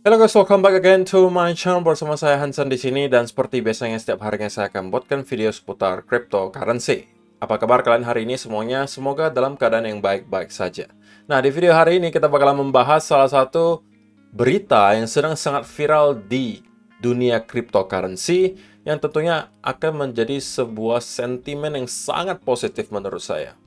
Halo guys, welcome back again to my channel bersama saya Hansen di sini dan seperti biasanya setiap harinya saya akan buatkan video seputar cryptocurrency. Apa kabar kalian hari ini semuanya? Semoga dalam keadaan yang baik-baik saja. Nah, di video hari ini kita bakalan membahas salah satu berita yang sedang sangat viral di dunia cryptocurrency yang tentunya akan menjadi sebuah sentimen yang sangat positif menurut saya.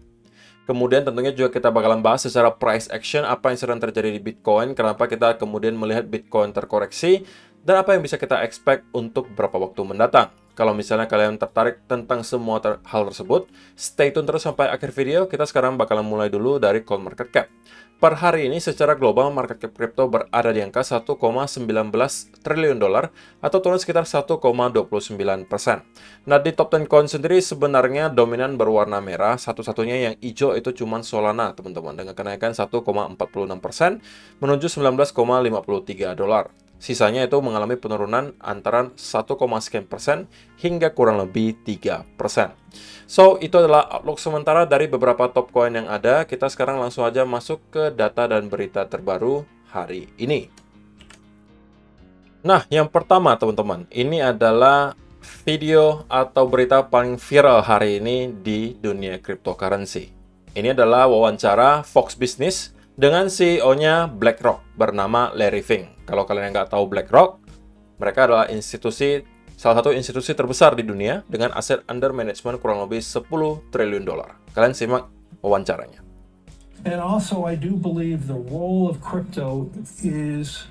Kemudian tentunya juga kita bakalan bahas secara price action apa yang sedang terjadi di Bitcoin, kenapa kita kemudian melihat Bitcoin terkoreksi, dan apa yang bisa kita expect untuk beberapa waktu mendatang. Kalau misalnya kalian tertarik tentang semua hal tersebut, stay tune terus sampai akhir video. Kita sekarang bakalan mulai dulu dari CoinMarketCap. Per hari ini secara global market cap crypto berada di angka 1,19 triliun dolar atau turun sekitar 1,29%. Nah, di top 10 coin sendiri sebenarnya dominan berwarna merah, satu-satunya yang hijau itu cuma Solana, teman-teman, dengan kenaikan 1,46% menuju 19,53 dolar. Sisanya itu mengalami penurunan antara 1, sekian persen hingga kurang lebih 3%. So, itu adalah outlook sementara dari beberapa top coin yang ada. Kita sekarang langsung aja masuk ke data dan berita terbaru hari ini. Nah, yang pertama teman-teman, ini adalah video atau berita paling viral hari ini di dunia cryptocurrency. Ini adalah wawancara Fox Business dengan CEO-nya BlackRock bernama Larry Fink. Kalau kalian nggak tahu BlackRock, mereka adalah salah satu institusi terbesar di dunia dengan aset under management kurang lebih 10 triliun dolar. Kalian simak wawancaranya. And also, I do believe the role of crypto is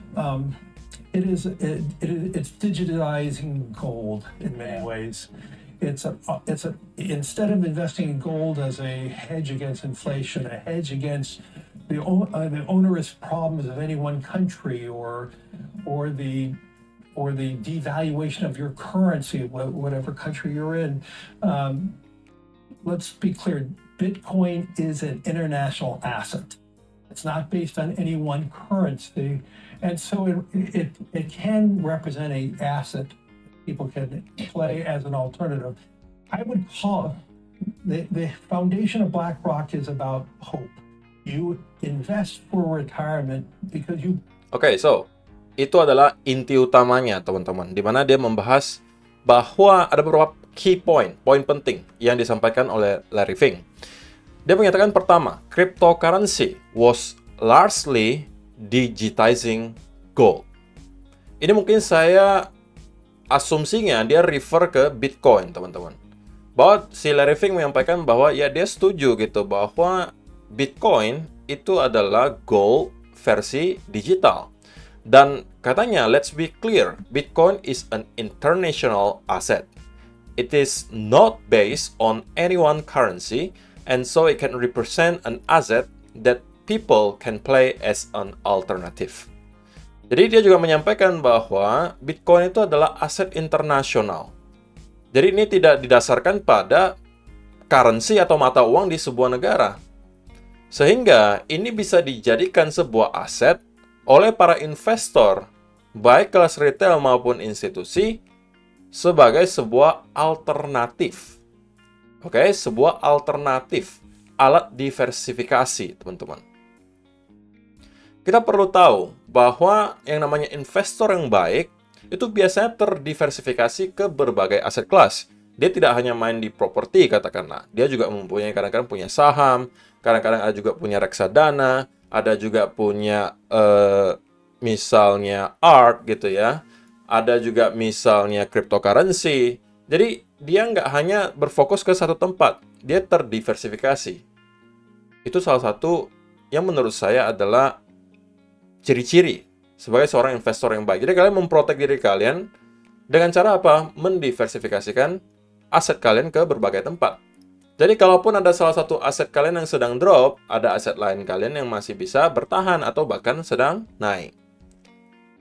it's digitizing gold in many ways. Instead of investing in gold as a hedge against inflation, a hedge against the onerous problems of any one country or the devaluation of your currency, whatever country you're in. Let's be clear, Bitcoin is an international asset. It's not based on any one currency. And so it can represent an asset people can play as an alternative. I would call the foundation of BlackRock is about hope. You invest for retirement because you... Oke, so itu adalah inti utamanya, teman-teman, di mana dia membahas bahwa ada beberapa key point, poin penting yang disampaikan oleh Larry Fink. Dia menyatakan pertama, cryptocurrency was largely digitizing gold. Ini mungkin saya asumsinya dia refer ke Bitcoin, teman-teman. Bahwa si Larry Fink menyampaikan bahwa ya dia setuju gitu bahwa Bitcoin itu adalah gold versi digital. Dan katanya, let's be clear, Bitcoin is an international asset. It is not based on any one currency, and so it can represent an asset that people can play as an alternative. Jadi dia juga menyampaikan bahwa Bitcoin itu adalah aset internasional. Jadi ini tidak didasarkan pada currency atau mata uang di sebuah negara. Sehingga ini bisa dijadikan sebuah aset oleh para investor, baik kelas retail maupun institusi, sebagai sebuah alternatif. Oke, sebuah alternatif, alat diversifikasi, teman-teman. Kita perlu tahu bahwa yang namanya investor yang baik, itu biasanya terdiversifikasi ke berbagai aset kelas. Dia tidak hanya main di properti, katakanlah. Dia juga mempunyai, kadang-kadang punya saham, kadang-kadang ada juga punya reksadana, ada juga punya misalnya art gitu ya. Ada juga misalnya cryptocurrency. Jadi dia nggak hanya berfokus ke satu tempat, dia terdiversifikasi. Itu salah satu yang menurut saya adalah ciri-ciri sebagai seorang investor yang baik. Jadi kalian memprotek diri kalian dengan cara apa? Mendiversifikasikan aset kalian ke berbagai tempat. Jadi kalaupun ada salah satu aset kalian yang sedang drop, ada aset lain kalian yang masih bisa bertahan atau bahkan sedang naik.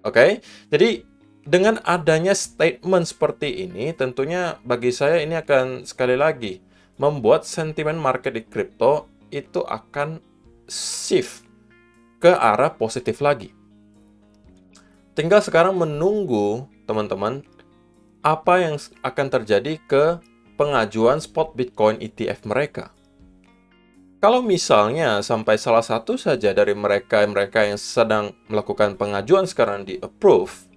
Oke, jadi dengan adanya statement seperti ini, tentunya bagi saya ini akan sekali lagi membuat sentimen market di kripto itu akan shift ke arah positif lagi. Tinggal sekarang menunggu, teman-teman, apa yang akan terjadi ke pengajuan spot Bitcoin ETF mereka. Kalau misalnya sampai salah satu saja dari mereka yang sedang melakukan pengajuan sekarang di-approve,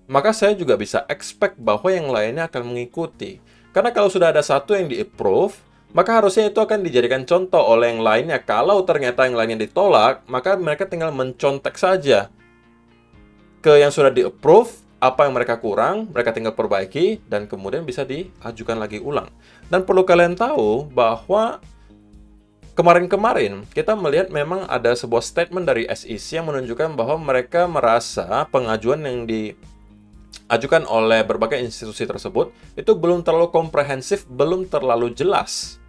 maka saya juga bisa expect bahwa yang lainnya akan mengikuti. Karena kalau sudah ada satu yang di-approve, maka harusnya itu akan dijadikan contoh oleh yang lainnya. Kalau ternyata yang lainnya ditolak, maka mereka tinggal mencontek saja ke yang sudah di-approve, apa yang mereka kurang, mereka tinggal perbaiki, dan kemudian bisa diajukan lagi ulang. Dan perlu kalian tahu bahwa kemarin-kemarin kita melihat memang ada sebuah statement dari SEC yang menunjukkan bahwa mereka merasa pengajuan yang diajukan oleh berbagai institusi tersebut itu belum terlalu komprehensif, belum terlalu jelas.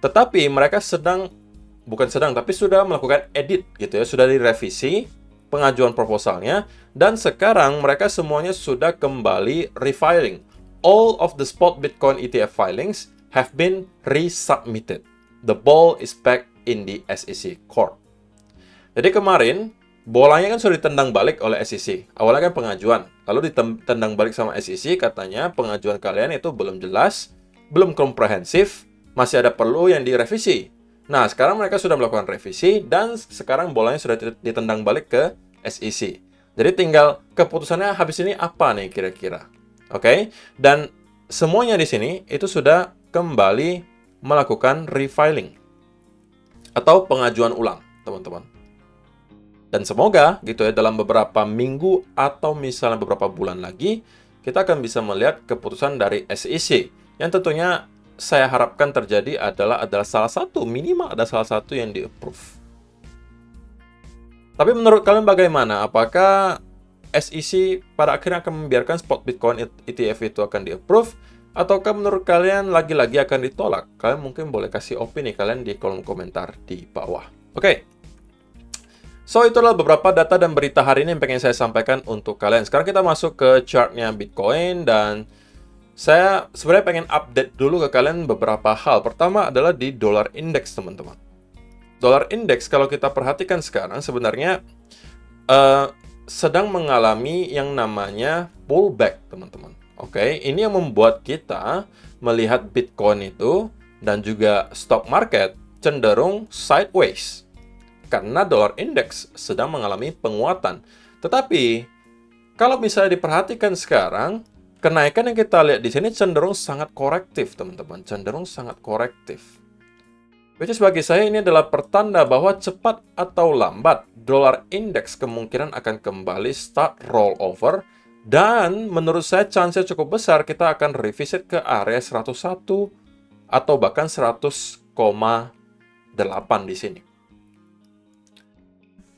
Tetapi mereka tapi sudah melakukan edit gitu ya, sudah direvisi pengajuan proposalnya, dan sekarang mereka semuanya sudah kembali refiling. All of the spot Bitcoin ETF filings have been resubmitted. The ball is back in the SEC court. Jadi kemarin, bolanya kan sudah ditendang balik oleh SEC. Awalnya kan pengajuan, lalu ditendang balik sama SEC, katanya pengajuan kalian itu belum jelas, belum komprehensif, masih ada perlu yang direvisi. Nah, sekarang mereka sudah melakukan revisi, dan sekarang bolanya sudah ditendang balik ke SEC. Jadi tinggal keputusannya habis ini apa nih kira-kira. Oke? Dan semuanya di sini itu sudah kembali melakukan refiling atau pengajuan ulang, teman-teman. Dan semoga gitu ya, dalam beberapa minggu atau misalnya beberapa bulan lagi, kita akan bisa melihat keputusan dari SEC yang tentunya saya harapkan terjadi adalah minimal ada salah satu yang di-approve. Tapi menurut kalian bagaimana? Apakah SEC pada akhirnya akan membiarkan spot Bitcoin ETF itu akan di-approve? Ataukah menurut kalian lagi-lagi akan ditolak? Kalian mungkin boleh kasih opini kalian di kolom komentar di bawah. Oke. So, itu adalah beberapa data dan berita hari ini yang pengen saya sampaikan untuk kalian. Sekarang kita masuk ke chartnya Bitcoin, dan saya sebenarnya pengen update dulu ke kalian beberapa hal. Pertama adalah di dollar index, teman-teman. Dollar index kalau kita perhatikan sekarang sebenarnya sedang mengalami yang namanya pullback, teman-teman. Oke, ini yang membuat kita melihat Bitcoin itu dan juga stock market cenderung sideways karena dollar index sedang mengalami penguatan. Tetapi kalau misalnya diperhatikan sekarang, kenaikan yang kita lihat di sini cenderung sangat korektif, teman-teman. Cenderung sangat korektif. Which is bagi saya ini adalah pertanda bahwa cepat atau lambat dollar index kemungkinan akan kembali start rollover. Dan menurut saya chance cukup besar kita akan revisit ke area 101 atau bahkan 100,8 di sini.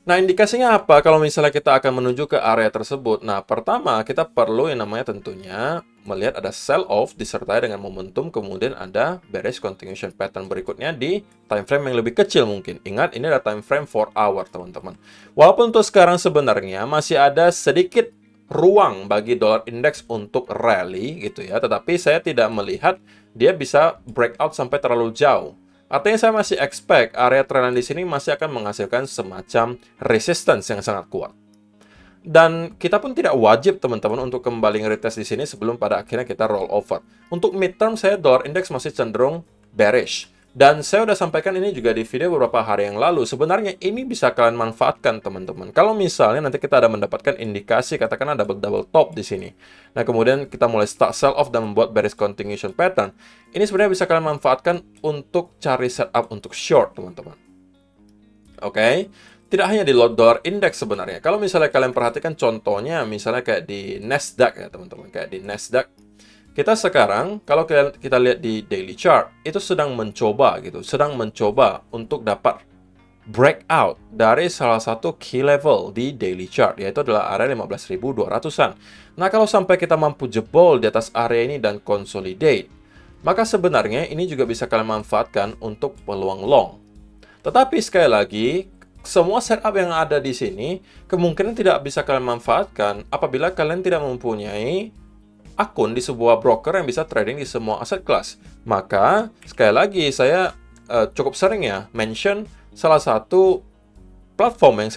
Nah, indikasinya apa kalau misalnya kita akan menuju ke area tersebut? Nah, pertama kita perlu yang namanya tentunya melihat ada sell off disertai dengan momentum, kemudian ada bearish continuation pattern berikutnya di time frame yang lebih kecil mungkin. Ingat, ini adalah time frame 4 hour, teman-teman. Walaupun untuk sekarang sebenarnya masih ada sedikit ruang bagi dollar index untuk rally gitu ya, tetapi saya tidak melihat dia bisa breakout sampai terlalu jauh. Artinya saya masih expect area trendline di sini masih akan menghasilkan semacam resistance yang sangat kuat. Dan kita pun tidak wajib, teman-teman, untuk kembali nge-retest di sini sebelum pada akhirnya kita roll over. Untuk midterm saya dollar index masih cenderung bearish. Dan saya udah sampaikan ini juga di video beberapa hari yang lalu. Sebenarnya ini bisa kalian manfaatkan, teman-teman. Kalau misalnya nanti kita ada mendapatkan indikasi, katakan ada double top di sini. Nah, kemudian kita mulai start sell off dan membuat bearish continuation pattern. Ini sebenarnya bisa kalian manfaatkan untuk cari setup untuk short, teman-teman. Oke. Tidak hanya di dollar index sebenarnya. Kalau misalnya kalian perhatikan contohnya, misalnya kayak di Nasdaq ya, teman-teman. Kayak di Nasdaq. Kita sekarang, kalau kita lihat di daily chart, itu sedang mencoba untuk dapat breakout dari salah satu key level di daily chart, yaitu adalah area 15.200-an. Nah, kalau sampai kita mampu jebol di atas area ini dan consolidate, maka sebenarnya ini juga bisa kalian manfaatkan untuk peluang long. Tetapi sekali lagi, semua setup yang ada di sini kemungkinan tidak bisa kalian manfaatkan apabila kalian tidak mempunyai akun di sebuah broker yang bisa trading di semua aset kelas. Maka, sekali lagi, saya cukup sering ya mention salah satu platform yang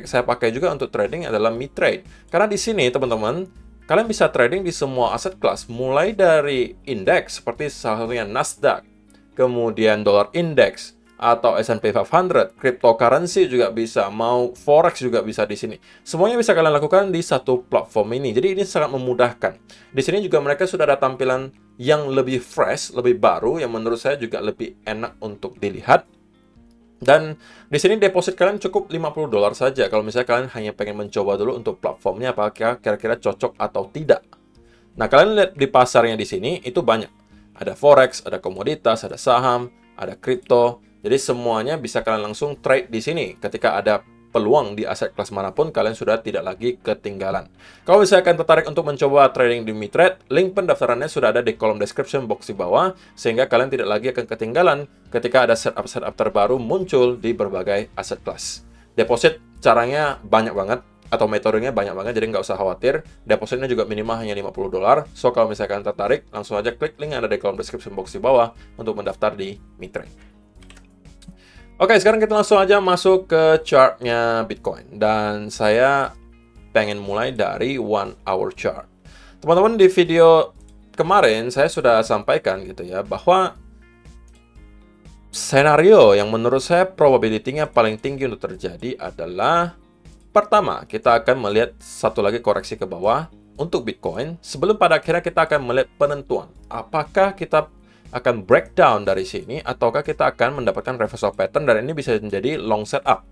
saya pakai juga untuk trading adalah MiTrade. Karena di sini, teman-teman, kalian bisa trading di semua aset kelas, mulai dari indeks seperti salah satunya Nasdaq, kemudian dollar index, atau S&P 500, cryptocurrency juga bisa, mau forex juga bisa di sini. Semuanya bisa kalian lakukan di satu platform ini. Jadi ini sangat memudahkan. Di sini juga mereka sudah ada tampilan yang lebih fresh, lebih baru, yang menurut saya juga lebih enak untuk dilihat. Dan di sini deposit kalian cukup $50 saja. Kalau misalnya kalian hanya pengen mencoba dulu untuk platformnya apakah kira-kira cocok atau tidak. Nah, kalian lihat di pasarnya di sini itu banyak. Ada forex, ada komoditas, ada saham, ada kripto. Jadi semuanya bisa kalian langsung trade di sini. Ketika ada peluang di aset kelas manapun, kalian sudah tidak lagi ketinggalan. Kalau misalnya kalian tertarik untuk mencoba trading di MiTrade, link pendaftarannya sudah ada di kolom description box di bawah, sehingga kalian tidak lagi akan ketinggalan ketika ada setup-setup terbaru muncul di berbagai aset kelas. Deposit caranya banyak banget, atau metodenya banyak banget, jadi nggak usah khawatir. Depositnya juga minimal hanya $50. So, kalau misalkan tertarik, langsung aja klik link yang ada di kolom description box di bawah untuk mendaftar di MiTrade. Oke, sekarang kita langsung aja masuk ke chartnya Bitcoin. Dan saya pengen mulai dari 1 hour chart. Teman-teman, di video kemarin saya sudah sampaikan gitu ya, bahwa senario yang menurut saya probability-nya paling tinggi untuk terjadi adalah pertama, kita akan melihat satu lagi koreksi ke bawah untuk Bitcoin sebelum pada akhirnya kita akan melihat penentuan. Apakah kita akan breakdown dari sini ataukah kita akan mendapatkan reversal pattern dan ini bisa menjadi long setup.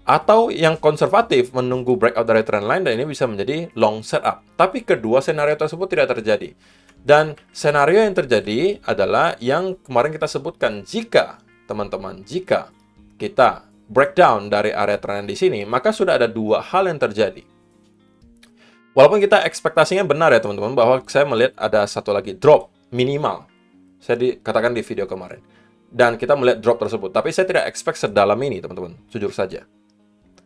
Atau yang konservatif menunggu breakout dari trendline dan ini bisa menjadi long setup. Tapi kedua senario tersebut tidak terjadi. Dan senario yang terjadi adalah yang kemarin kita sebutkan, jika teman-teman, jika kita breakdown dari area trend di sini, maka sudah ada dua hal yang terjadi. Walaupun kita ekspektasinya benar ya teman-teman, bahwa saya melihat ada satu lagi drop minimal. Saya katakan di video kemarin. Dan kita melihat drop tersebut. Tapi saya tidak expect sedalam ini teman-teman, jujur saja.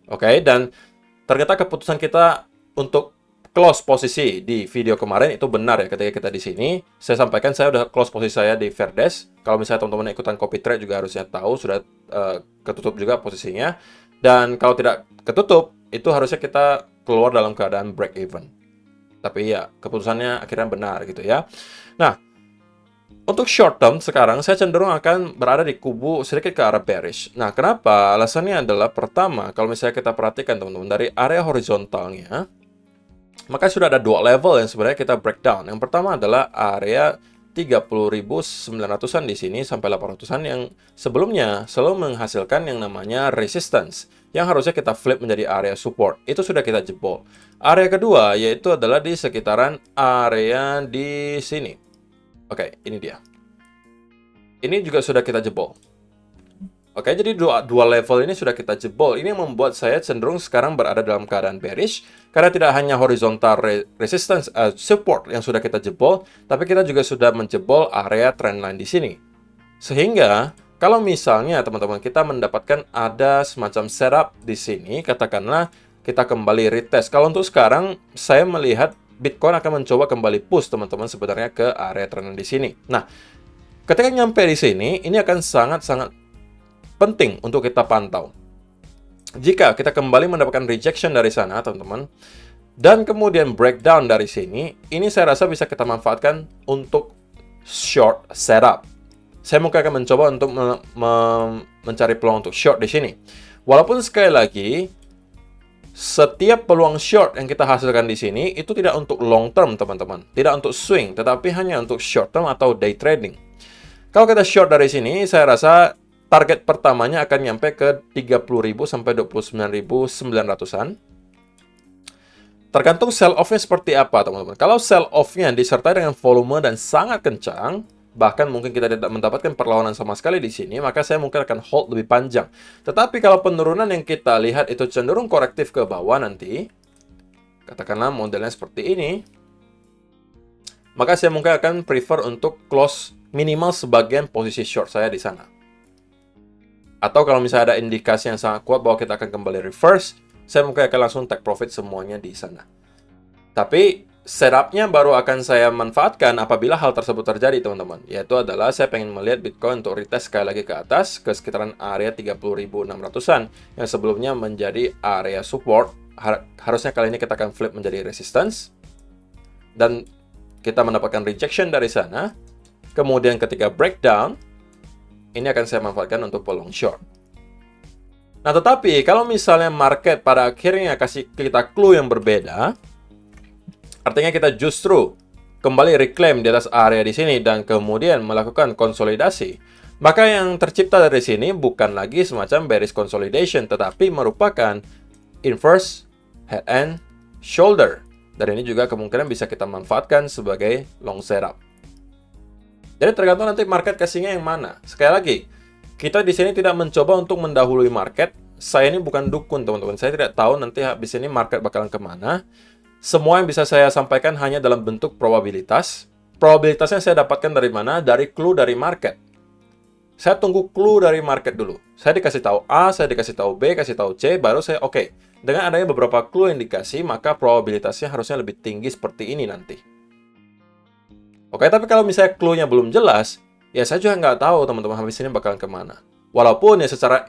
Oke, dan ternyata keputusan kita untuk close posisi di video kemarin itu benar ya. Ketika kita di sini, saya sampaikan saya udah close posisi saya di Verdes. Kalau misalnya teman-teman ikutan copy trade juga harusnya tahu sudah ketutup juga posisinya. Dan kalau tidak ketutup, itu harusnya kita keluar dalam keadaan break even. Tapi ya, keputusannya akhirnya benar gitu ya. Nah, untuk short term sekarang saya cenderung akan berada di kubu sedikit ke arah bearish. Nah, kenapa? Alasannya adalah pertama, kalau misalnya kita perhatikan teman-teman dari area horizontalnya, maka sudah ada dua level yang sebenarnya kita breakdown. Yang pertama adalah area 30.900-an di sini sampai 800-an yang sebelumnya selalu menghasilkan yang namanya resistance yang harusnya kita flip menjadi area support. Itu sudah kita jebol. Area kedua yaitu adalah di sekitaran area di sini. Oke, ini dia. Ini juga sudah kita jebol. Oke, jadi dua level ini sudah kita jebol. Ini yang membuat saya cenderung sekarang berada dalam keadaan bearish. Karena tidak hanya horizontal resistance support yang sudah kita jebol, tapi kita juga sudah menjebol area trendline di sini. Sehingga, kalau misalnya teman-teman kita mendapatkan ada semacam setup di sini, katakanlah kita kembali retest. Kalau untuk sekarang, saya melihat Bitcoin akan mencoba kembali push teman-teman sebenarnya ke area trend di sini. Nah, ketika nyampe di sini, ini akan sangat-sangat penting untuk kita pantau. Jika kita kembali mendapatkan rejection dari sana, teman-teman, dan kemudian breakdown dari sini, ini saya rasa bisa kita manfaatkan untuk short setup. Saya mungkin akan mencoba untuk mencari peluang untuk short di sini. Walaupun sekali lagi, setiap peluang short yang kita hasilkan di sini itu tidak untuk long term, teman-teman. Tidak untuk swing, tetapi hanya untuk short term atau day trading. Kalau kita short dari sini, saya rasa target pertamanya akan nyampe ke 30.000 sampai 29.900-an. Tergantung sell off-nya seperti apa, teman-teman. Kalau sell off-nya disertai dengan volume dan sangat kencang, bahkan mungkin kita tidak mendapatkan perlawanan sama sekali di sini, maka saya mungkin akan hold lebih panjang. Tetapi kalau penurunan yang kita lihat itu cenderung korektif ke bawah nanti, katakanlah modelnya seperti ini, maka saya mungkin akan prefer untuk close minimal sebagian posisi short saya di sana. Atau kalau misalnya ada indikasi yang sangat kuat bahwa kita akan kembali reverse, saya mungkin akan langsung take profit semuanya di sana. Tapi setupnya baru akan saya manfaatkan apabila hal tersebut terjadi, teman-teman. Yaitu adalah saya pengen melihat Bitcoin untuk retest sekali lagi ke atas, ke sekitaran area 30.600-an, yang sebelumnya menjadi area support. Harusnya kali ini kita akan flip menjadi resistance. Dan kita mendapatkan rejection dari sana. Kemudian ketika breakdown, ini akan saya manfaatkan untuk long short. Nah, tetapi kalau misalnya market pada akhirnya kasih kita clue yang berbeda, artinya kita justru kembali reclaim di atas area di sini dan kemudian melakukan konsolidasi, maka yang tercipta dari sini bukan lagi semacam bearish consolidation, tetapi merupakan inverse head and shoulder. Dan ini juga kemungkinan bisa kita manfaatkan sebagai long setup. Jadi tergantung nanti market kasihnya yang mana. Sekali lagi, kita di sini tidak mencoba untuk mendahului market. Saya ini bukan dukun, teman-teman. Saya tidak tahu nanti habis ini market bakalan kemana. Semua yang bisa saya sampaikan hanya dalam bentuk probabilitas. Probabilitasnya saya dapatkan dari mana? Dari clue dari market. Saya tunggu clue dari market dulu. Saya dikasih tahu A, saya dikasih tahu B, kasih tahu C, baru saya oke. Dengan adanya beberapa clue yang dikasih, maka probabilitasnya harusnya lebih tinggi seperti ini nanti. Oke, tapi kalau misalnya clue-nya belum jelas, ya saya juga nggak tahu teman-teman habis ini bakalan kemana. Walaupun ya secara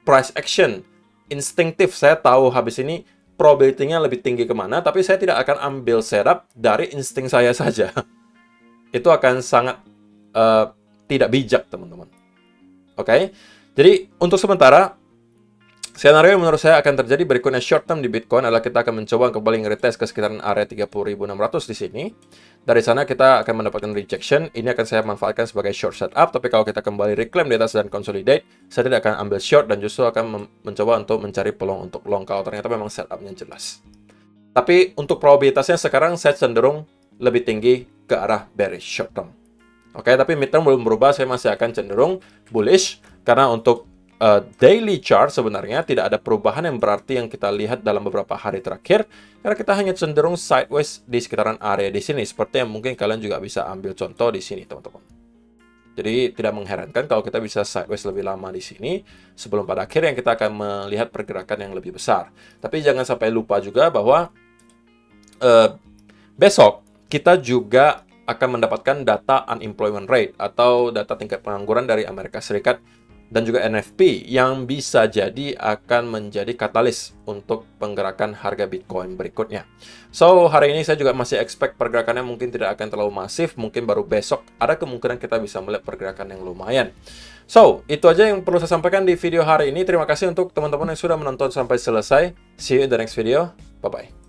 price action, instinktif saya tahu habis ini probability-nya lebih tinggi kemana, tapi saya tidak akan ambil setup dari insting saya saja. Itu akan sangat tidak bijak, teman-teman. Oke, jadi untuk sementara, skenario yang menurut saya akan terjadi berikutnya short term di Bitcoin adalah kita akan mencoba kembali nge-retest ke sekitaran area 30.600 di sini. Dari sana kita akan mendapatkan rejection. Ini akan saya manfaatkan sebagai short setup. Tapi kalau kita kembali reclaim di atas dan consolidate, saya tidak akan ambil short dan justru akan mencoba untuk mencari peluang untuk long kalau ternyata memang setupnya jelas. Tapi untuk probabilitasnya sekarang saya cenderung lebih tinggi ke arah bearish short term. Oke, tapi mid term belum berubah. Saya masih akan cenderung bullish karena untuk daily chart sebenarnya tidak ada perubahan yang berarti yang kita lihat dalam beberapa hari terakhir karena kita hanya cenderung sideways di sekitaran area di sini seperti yang mungkin kalian juga bisa ambil contoh di sini teman-teman. Jadi tidak mengherankan kalau kita bisa sideways lebih lama di sini sebelum pada akhirnya kita akan melihat pergerakan yang lebih besar. Tapi jangan sampai lupa juga bahwa besok kita juga akan mendapatkan data unemployment rate atau data tingkat pengangguran dari Amerika Serikat dan juga NFP yang bisa jadi akan menjadi katalis untuk penggerakan harga Bitcoin berikutnya. So, hari ini saya juga masih expect pergerakannya mungkin tidak akan terlalu masif, mungkin baru besok ada kemungkinan kita bisa melihat pergerakan yang lumayan. So, itu aja yang perlu saya sampaikan di video hari ini. Terima kasih untuk teman-teman yang sudah menonton sampai selesai. See you in the next video. Bye-bye.